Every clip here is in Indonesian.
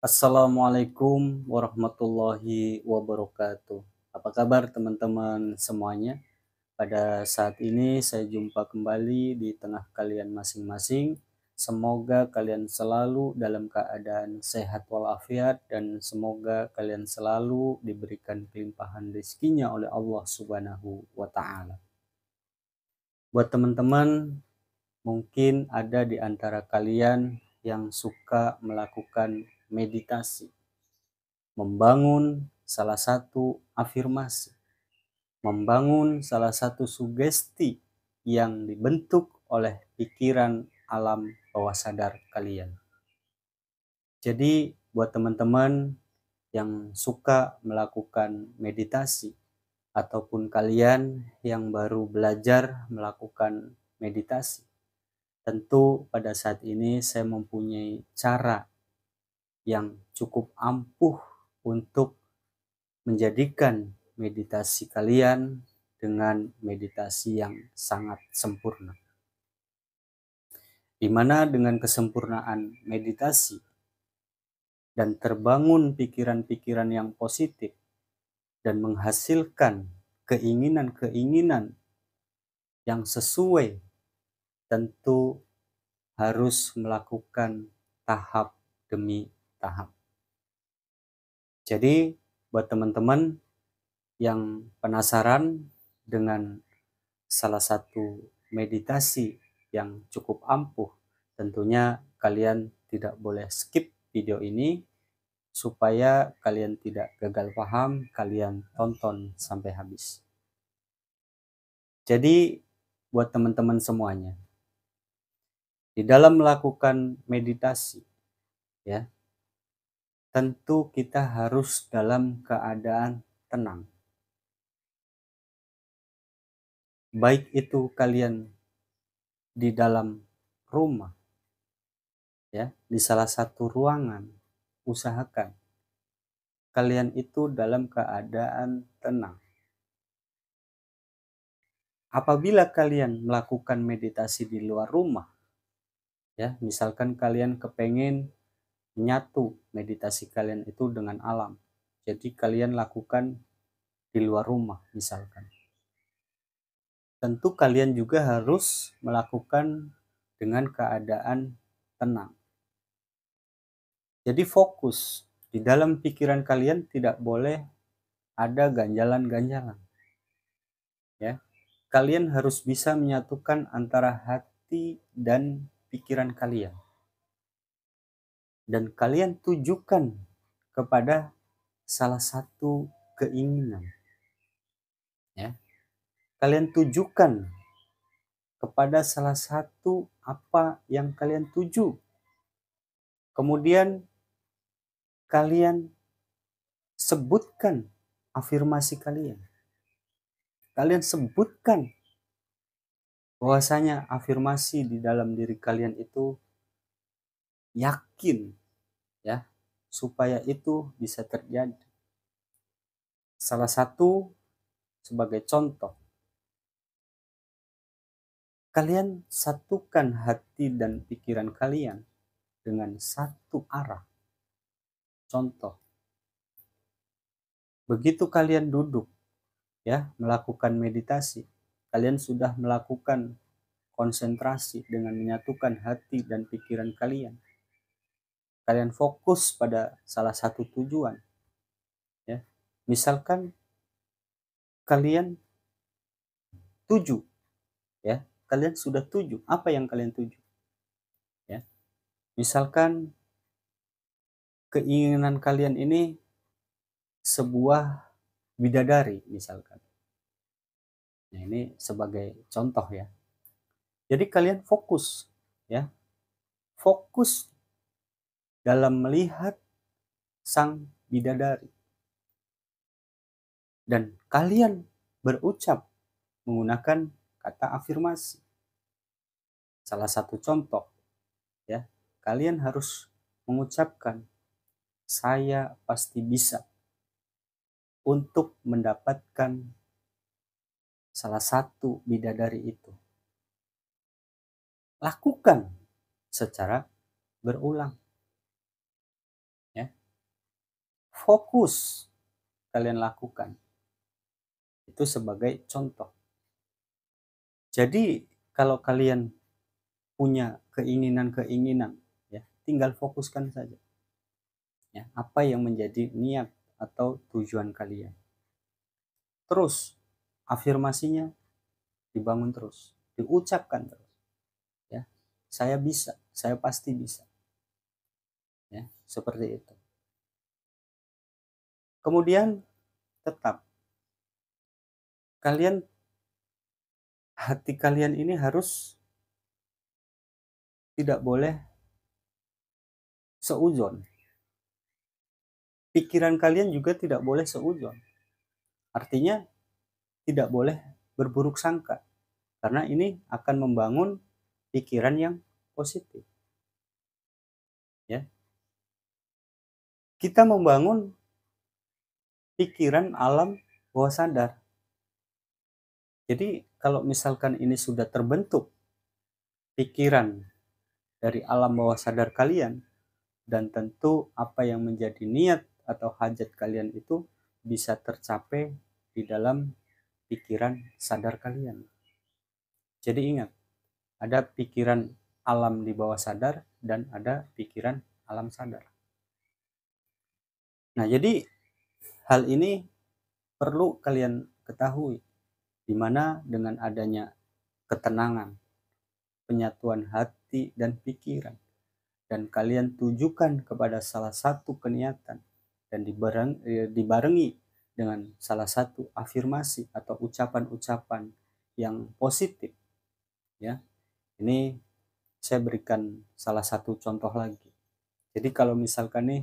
Assalamualaikum warahmatullahi wabarakatuh. Apa kabar teman-teman semuanya? Pada saat ini saya jumpa kembali di tengah kalian masing-masing. Semoga kalian selalu dalam keadaan sehat walafiat dan semoga kalian selalu diberikan kelimpahan rezekinya oleh Allah Subhanahu wa taala. Buat teman-teman, mungkin ada di antara kalian yang suka melakukan meditasi, membangun salah satu afirmasi, membangun salah satu sugesti yang dibentuk oleh pikiran alam bawah sadar kalian. Jadi buat teman-teman yang suka melakukan meditasi ataupun kalian yang baru belajar melakukan meditasi, tentu pada saat ini saya mempunyai cara yang cukup ampuh untuk menjadikan meditasi kalian dengan meditasi yang sangat sempurna. Di mana dengan kesempurnaan meditasi dan terbangun pikiran-pikiran yang positif dan menghasilkan keinginan-keinginan yang sesuai, tentu harus melakukan tahap demi tahap. Jadi buat teman-teman yang penasaran dengan salah satu meditasi yang cukup ampuh, tentunya kalian tidak boleh skip video ini supaya kalian tidak gagal paham, kalian tonton sampai habis. Jadi buat teman-teman semuanya, di dalam melakukan meditasi ya, tentu kita harus dalam keadaan tenang. Baik itu kalian di dalam rumah ya, di salah satu ruangan, usahakan kalian itu dalam keadaan tenang. Apabila kalian melakukan meditasi di luar rumah ya, misalkan kalian kepengen menyatu meditasi kalian itu dengan alam, jadi kalian lakukan di luar rumah misalkan, tentu kalian juga harus melakukan dengan keadaan tenang. Jadi fokus di dalam pikiran kalian, tidak boleh ada ganjalan-ganjalan ya. Kalian harus bisa menyatukan antara hati dan pikiran kalian, dan kalian tujukan kepada salah satu keinginan ya. Kalian tujukan kepada salah satu apa yang kalian tuju, kemudian kalian sebutkan afirmasi kalian. Kalian sebutkan bahwasanya afirmasi di dalam diri kalian itu yakin ya, supaya itu bisa terjadi. Salah satu sebagai contoh, kalian satukan hati dan pikiran kalian dengan satu arah. Contoh, begitu kalian duduk ya, melakukan meditasi, kalian sudah melakukan konsentrasi dengan menyatukan hati dan pikiran kalian. Kalian fokus pada salah satu tujuan ya. Misalkan kalian tuju ya, kalian sudah tuju, apa yang kalian tuju ya. Misalkan keinginan kalian ini sebuah bidadari misalkan. Nah, ini sebagai contoh ya. Jadi kalian fokus ya. Fokus dalam melihat sang bidadari. Dan kalian berucap menggunakan kata afirmasi. Salah satu contoh ya, kalian harus mengucapkan, saya pasti bisa untuk mendapatkan salah satu bidadari itu. Lakukan secara berulang ya. fokus kalian lakukan. Itu sebagai contoh. Jadi kalau kalian punya keinginan-keinginan, ya, tinggal fokuskan saja. Ya, apa yang menjadi niat atau tujuan kalian. Terus afirmasinya dibangun terus, diucapkan terus. Ya, saya bisa, saya pasti bisa. Ya, seperti itu. Kemudian tetap hati kalian ini harus tidak boleh seuzon. Pikiran kalian juga tidak boleh seuzon. Artinya tidak boleh berburuk sangka. Karena ini akan membangun pikiran yang positif. Ya. Kita membangun pikiran alam bawah sadar. Jadi kalau misalkan ini sudah terbentuk pikiran dari alam bawah sadar kalian, dan tentu apa yang menjadi niat atau hajat kalian itu bisa tercapai di dalam pikiran sadar kalian. Jadi ingat, ada pikiran alam di bawah sadar dan ada pikiran alam sadar. Nah, jadi hal ini perlu kalian ketahui, di mana dengan adanya ketenangan, penyatuan hati dan pikiran, dan kalian tujukan kepada salah satu keniatan dan dibarengi dengan salah satu afirmasi atau ucapan-ucapan yang positif, ya. Ini saya berikan salah satu contoh lagi. Jadi kalau misalkan nih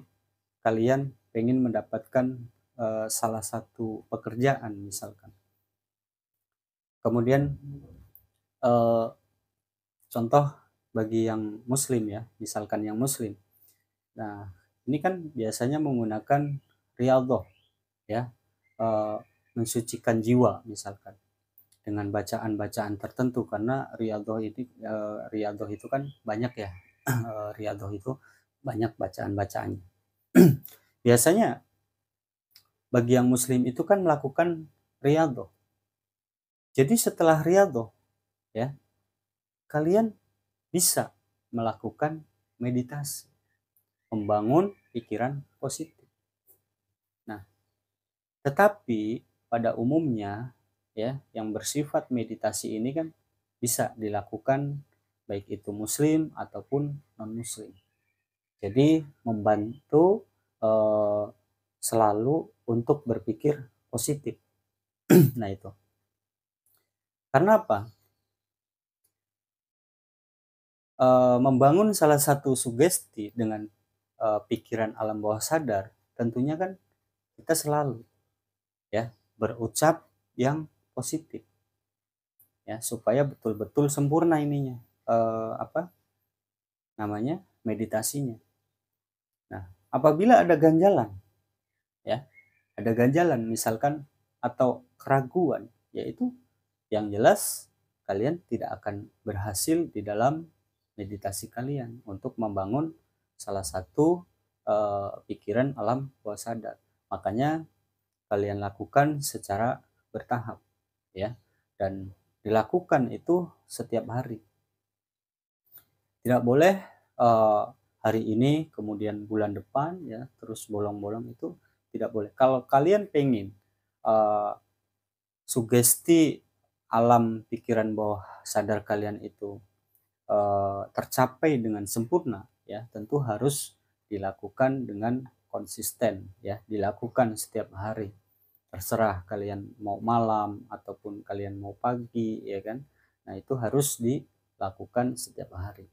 kalian pengen mendapatkan salah satu pekerjaan misalkan, kemudian contoh bagi yang muslim ya, misalkan yang muslim. Nah, ini kan biasanya menggunakan riyadhah ya, mensucikan jiwa misalkan dengan bacaan-bacaan tertentu, karena riyadhah itu kan banyak ya. Riyadhah itu banyak bacaan-bacaannya. Biasanya bagi yang muslim itu kan melakukan riyadhah. Jadi setelah riyadhah ya, kalian bisa melakukan meditasi, membangun pikiran positif. Nah, tetapi pada umumnya ya, yang bersifat meditasi ini kan bisa dilakukan baik itu muslim ataupun non muslim. Jadi membantu selalu untuk berpikir positif. Nah itu. Karena apa? Membangun salah satu sugesti dengan pikiran alam bawah sadar, tentunya kan kita selalu ya berucap yang positif ya, supaya betul-betul sempurna ininya meditasinya. Nah, apabila ada ganjalan ya, ada ganjalan misalkan atau keraguan, yaitu yang jelas kalian tidak akan berhasil di dalam meditasi kalian untuk membangun salah satu pikiran alam bawah sadar. Makanya kalian lakukan secara bertahap ya, dan dilakukan itu setiap hari. Tidak boleh hari ini kemudian bulan depan ya terus bolong-bolong, itu tidak boleh. Kalau kalian pengen sugesti alam pikiran bawah sadar kalian itu tercapai dengan sempurna ya, tentu harus dilakukan dengan konsisten ya, dilakukan setiap hari. Terserah kalian mau malam ataupun kalian mau pagi ya kan. Nah, itu harus dilakukan setiap hari.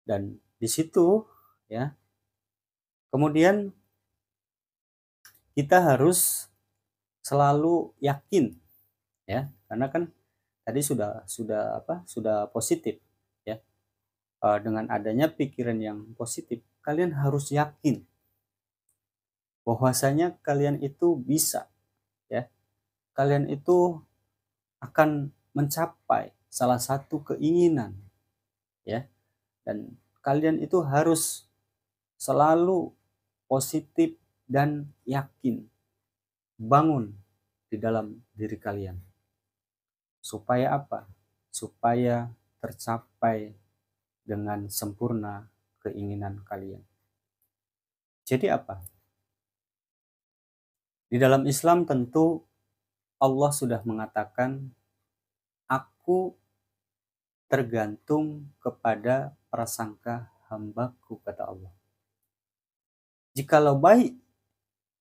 Dan di situ ya, kemudian kita harus selalu yakin ya, karena kan tadi sudah positif ya. Dengan adanya pikiran yang positif, kalian harus yakin bahwasanya kalian itu bisa ya, kalian itu akan mencapai salah satu keinginan ya, dan kalian itu harus selalu positif dan yakin, bangun di dalam diri kalian. Supaya apa? Supaya tercapai dengan sempurna keinginan kalian. Jadi apa? Di dalam Islam tentu Allah sudah mengatakan, aku tergantung kepada prasangka hambaku, kata Allah. Jikalau baik,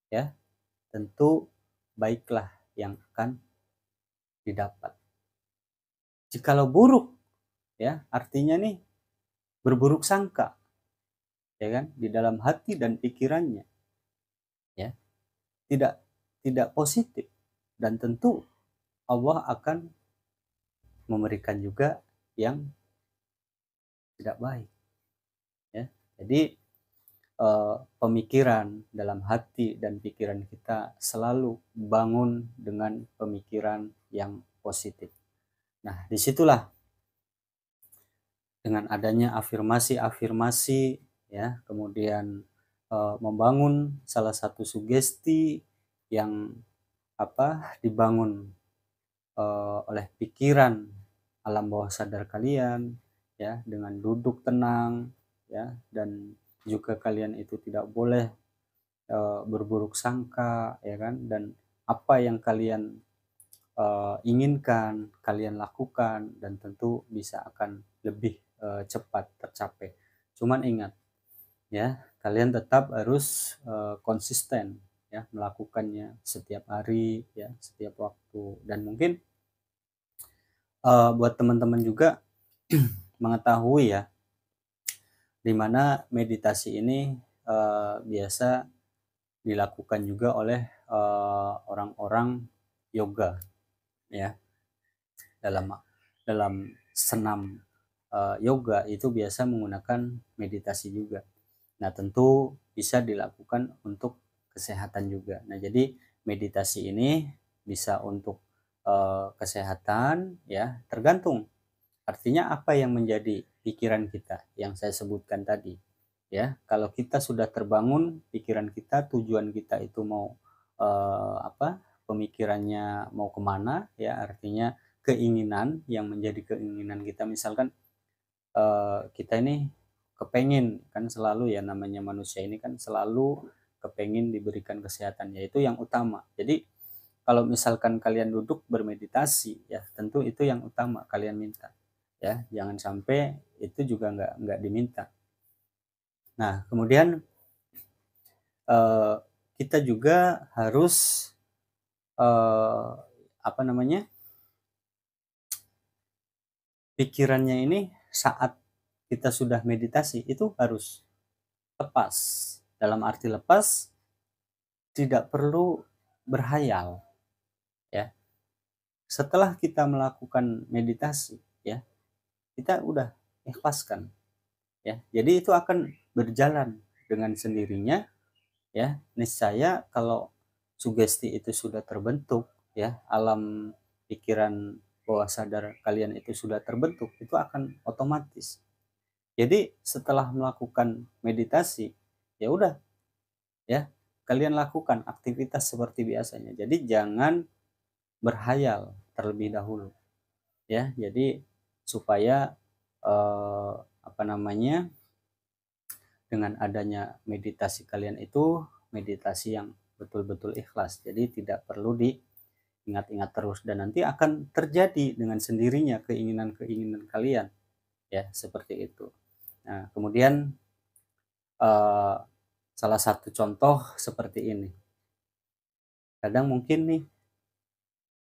ya, tentu baiklah yang akan didapat. Jikalau buruk, ya, artinya nih berburuk sangka, ya kan, di dalam hati dan pikirannya, ya, tidak positif, dan tentu Allah akan memberikan juga yang tidak baik, ya. Jadi pemikiran dalam hati dan pikiran kita selalu bangun dengan pemikiran yang positif. Nah, disitulah dengan adanya afirmasi-afirmasi, ya, kemudian membangun salah satu sugesti yang dibangun oleh pikiran alam bawah sadar kalian, ya, dengan duduk tenang, ya, dan juga kalian itu tidak boleh berburuk sangka, ya kan, dan apa yang kalian inginkan kalian lakukan, dan tentu bisa akan lebih cepat tercapai. Cuman ingat, ya, kalian tetap harus konsisten, ya, melakukannya setiap hari, ya, setiap waktu. Dan mungkin buat teman-teman juga mengetahui, ya, dimana meditasi ini biasa dilakukan juga oleh orang-orang yoga, ya. Dalam senam yoga itu biasa menggunakan meditasi juga. Nah, tentu bisa dilakukan untuk kesehatan juga. Nah, jadi meditasi ini bisa untuk kesehatan, ya, tergantung. Artinya apa yang menjadi pikiran kita yang saya sebutkan tadi, ya. Kalau kita sudah terbangun pikiran kita, tujuan kita itu mau pemikirannya mau kemana, ya, artinya keinginan yang menjadi keinginan kita, misalkan kita ini kepengen, kan selalu, ya, namanya manusia ini kan selalu kepengen diberikan kesehatan, yaitu yang utama. Jadi kalau misalkan kalian duduk bermeditasi, ya, tentu itu yang utama kalian minta, ya, jangan sampai itu juga nggak diminta. Nah, kemudian kita juga harus pikirannya ini saat kita sudah meditasi itu harus lepas. Dalam arti lepas, tidak perlu berhayal, ya. Setelah kita melakukan meditasi, ya, kita udah ikhlaskan, ya. Jadi itu akan berjalan dengan sendirinya, ya. Niscaya kalau sugesti itu sudah terbentuk, ya, alam pikiran bawah sadar kalian itu sudah terbentuk, itu akan otomatis. Jadi setelah melakukan meditasi, ya udah, ya, kalian lakukan aktivitas seperti biasanya. Jadi jangan berhayal terlebih dahulu, ya. Jadi supaya dengan adanya meditasi kalian itu meditasi yang betul-betul ikhlas. Jadi tidak perlu diingat-ingat terus, dan nanti akan terjadi dengan sendirinya keinginan-keinginan kalian, ya, seperti itu. Nah, kemudian salah satu contoh seperti ini. Kadang mungkin nih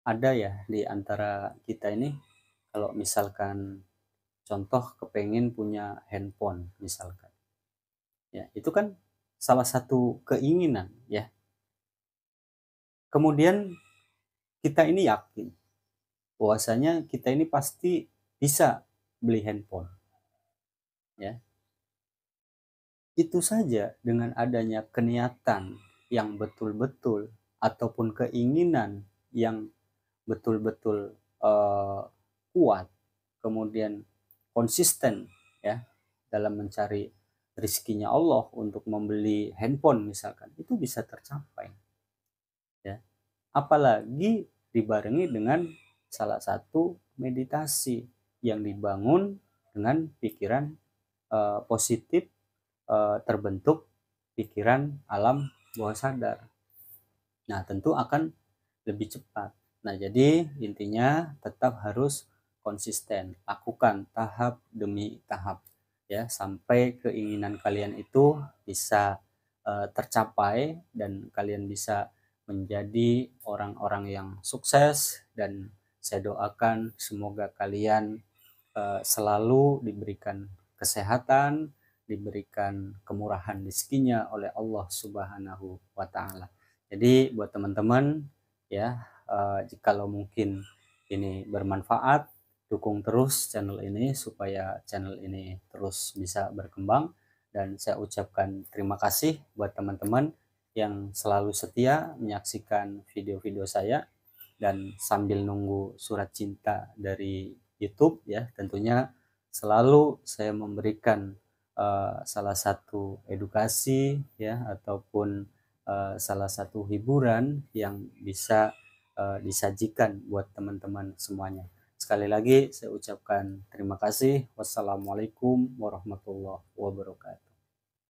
ada, ya, di antara kita ini, kalau misalkan contoh kepengen punya handphone misalkan, ya, itu kan salah satu keinginan, ya. Kemudian kita ini yakin bahwasanya kita ini pasti bisa beli handphone, ya. Itu saja dengan adanya keniatan yang betul-betul ataupun keinginan yang betul-betul kuat, kemudian konsisten, ya, dalam mencari rizkinya Allah untuk membeli handphone misalkan, itu bisa tercapai ya. Apalagi dibarengi dengan salah satu meditasi yang dibangun dengan pikiran positif, terbentuk pikiran alam bawah sadar. Nah, tentu akan lebih cepat. Nah, jadi intinya tetap harus konsisten, lakukan tahap demi tahap ya, sampai keinginan kalian itu bisa tercapai dan kalian bisa menjadi orang-orang yang sukses. Dan saya doakan semoga kalian selalu diberikan kesehatan, diberikan kemurahan rezekinya oleh Allah Subhanahu wa taala. Jadi buat teman-teman ya, jikalau mungkin ini bermanfaat, dukung terus channel ini supaya channel ini terus bisa berkembang. Dan saya ucapkan terima kasih buat teman-teman yang selalu setia menyaksikan video-video saya. Dan sambil nunggu surat cinta dari YouTube ya, tentunya selalu saya memberikan salah satu edukasi ya, ataupun salah satu hiburan yang bisa disajikan buat teman-teman semuanya. Sekali lagi saya ucapkan terima kasih. Wassalamualaikum warahmatullahi wabarakatuh.